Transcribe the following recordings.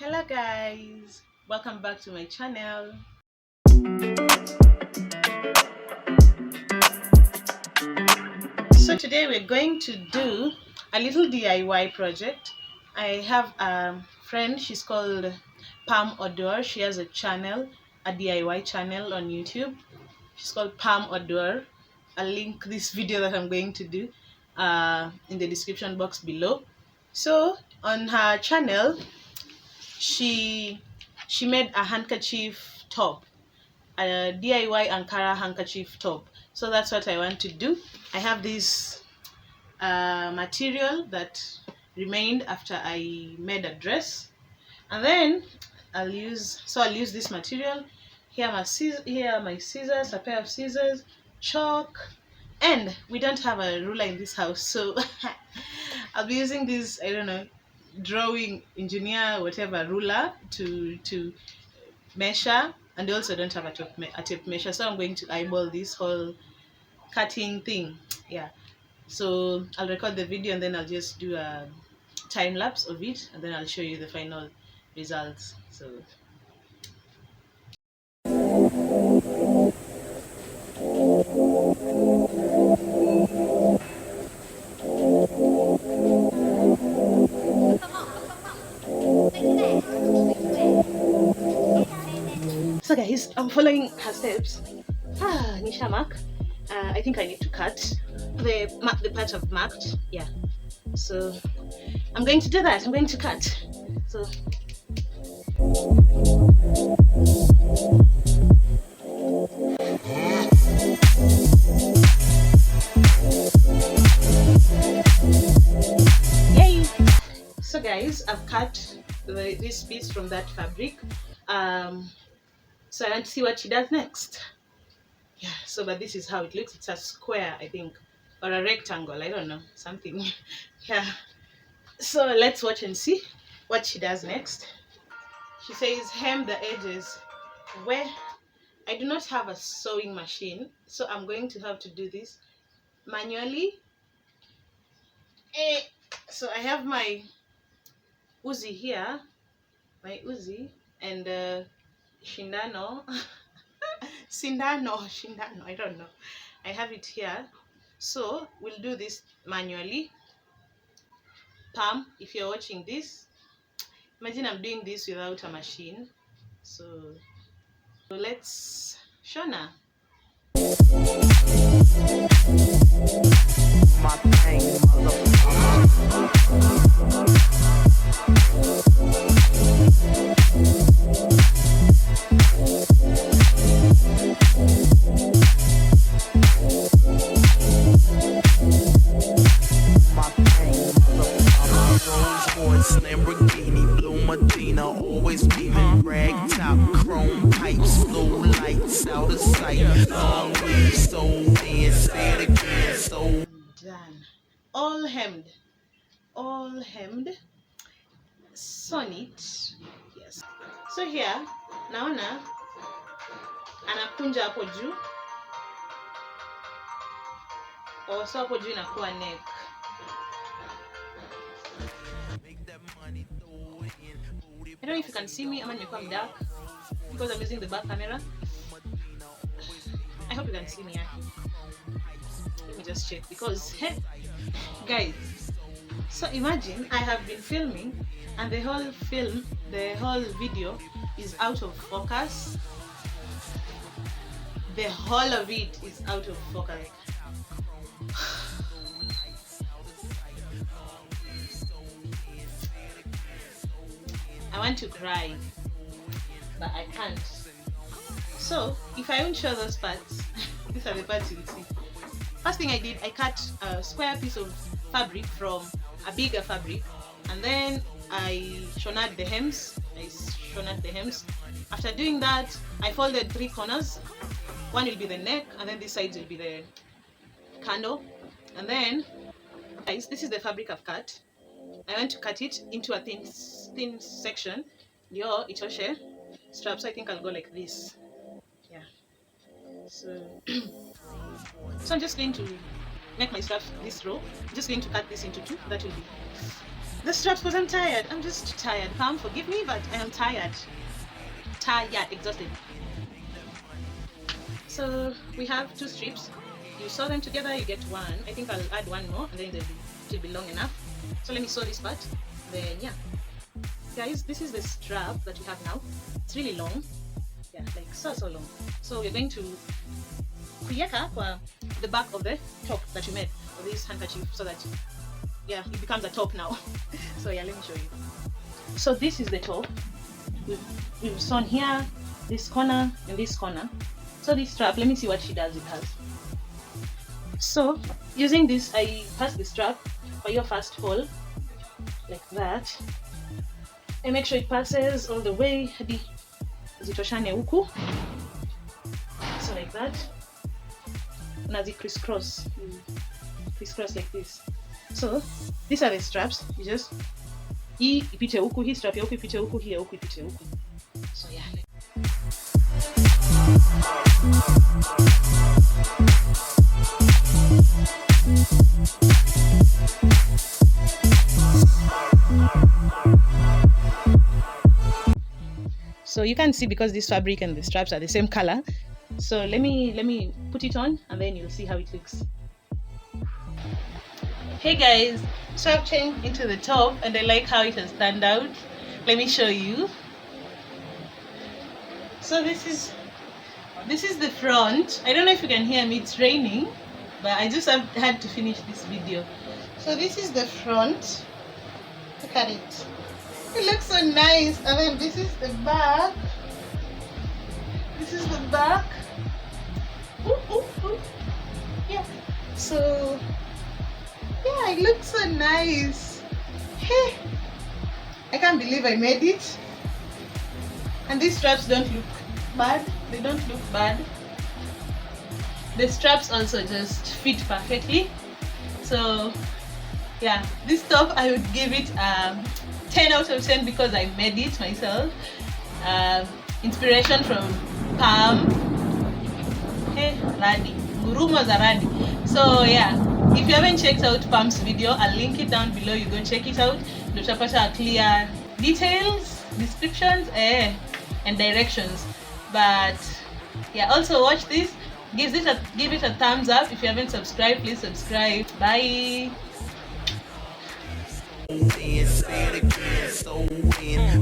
Hello guys, welcome back to my channel. So today we're going to do a little DIY project. I have a friend, she's called Pam Odor. She has a channel, a DIY channel on YouTube. She's called Pam Odor. I'll link this video that I'm going to do in the description box below. So on her channel, she made a handkerchief top, a DIY Ankara handkerchief top. So that's what I want to do. I have this material that remained after I made a dress, and then I'll use this material. Here are my scissors, a pair of scissors, chalk, and we don't have a ruler in this house, so I'll be using this, I don't know, drawing engineer whatever ruler to measure, and they also don't have a tape measure, so I'm going to eyeball this whole cutting thing. Yeah, so I'll record the video and then I'll just do a time lapse of it, and then I'll show you the final results. So guys, I'm following her steps. Nisha mark. I think I need to cut the part I've marked. Yeah. So I'm going to do that. I'm going to cut. So yay! So guys, I've cut this piece from that fabric. So I want to see what she does next. Yeah, so but this is how it looks. It's a square, I think, or a rectangle, I don't know, something. Yeah, so let's watch and see what she does next. She says hem the edges. Where I do not have a sewing machine, so I'm going to have to do this manually. So I have my Uzi here, and shindano shindano, I don't know, I have it here. So we'll do this manually. Pam, if you're watching this, imagine I'm doing this without a machine. So let's Shona. My thing, Lamborghini, blue Medina, always beaming, rag top, chrome pipes, low lights, out of sight, long way, so in, say it again, so done. All hemmed, sewn it. Yes. So here, naona anakunja hapo juu, so hapo juu inakuwa neck. I don't know if you can see me. I'm in dark because I'm using the back camera. I hope you can see me. Let me just check, because hey, guys, so imagine I have been filming and the whole video is out of focus. The whole of it is out of focus. I want to cry, but I can't. So if I won't show those parts, these are the parts you'll see. First thing I did, I cut a square piece of fabric from a bigger fabric, and then I shoned the hems. After doing that, I folded 3 corners. One will be the neck, and then this side will be the candle. And then, guys, this is the fabric I've cut. I want to cut it into a thin section. Yo, itoshe straps. I think I'll go like this. Yeah. So, I'm just going to make my straps this row. I'm just going to cut this into 2. That will be the straps because I'm tired. I'm just tired. Pam, forgive me, but I am tired. Exhausted. So we have 2 strips. You sew them together, you get 1. I think I'll add 1 more, and then it will be long enough. So let me sew this part. Then yeah, guys, this is the strap that we have now. It's really long. Yeah, like so long. So we're going to kuiweka kwa the back of the top that we made of this handkerchief, so that yeah, it becomes a top now. So yeah, let me show you. So this is the top. We've sewn here, this corner and this corner. So this strap, let me see what she does with hers. So using this, I pass the strap by your first hole like that. I make sure it passes all the way hadi zitoshane huku. So like that. Unazi crisscross like this. So these are the straps. You just hii ipite huku, hii strap ya huku ipite huku, hii ya huku ipite huku. So yeah. So you can see because this fabric and the straps are the same color. So let me put it on and then you'll see how it looks. Hey guys, so I've changed into the top and I like how it has turned out. Let me show you. So this is the front. I don't know if you can hear me, it's raining, but I just had to finish this video. So this is the front. Look at it. It looks so nice. And then this is the back. This is the back. Ooh. Yeah. So yeah, it looks so nice. Hey, I can't believe I made it. And these straps don't look bad. They don't look bad. The straps also just fit perfectly. So yeah, this top I would give it 10 out of 10 because I made it myself. Inspiration from Pam. Hey, Radi. Gurumo za Radi. So yeah, if you haven't checked out Pam's video, I'll link it down below. You go check it out. Utapata clear details, descriptions, and directions. But yeah, also watch this. Give it a thumbs up. If you haven't subscribed, please subscribe. Bye.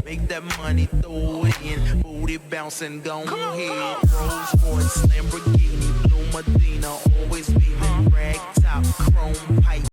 Make that money, throw it in, booty bouncing, go ahead. Rolls Royce, Lamborghini, Blue Medina, always beaming, rag top, chrome pipe.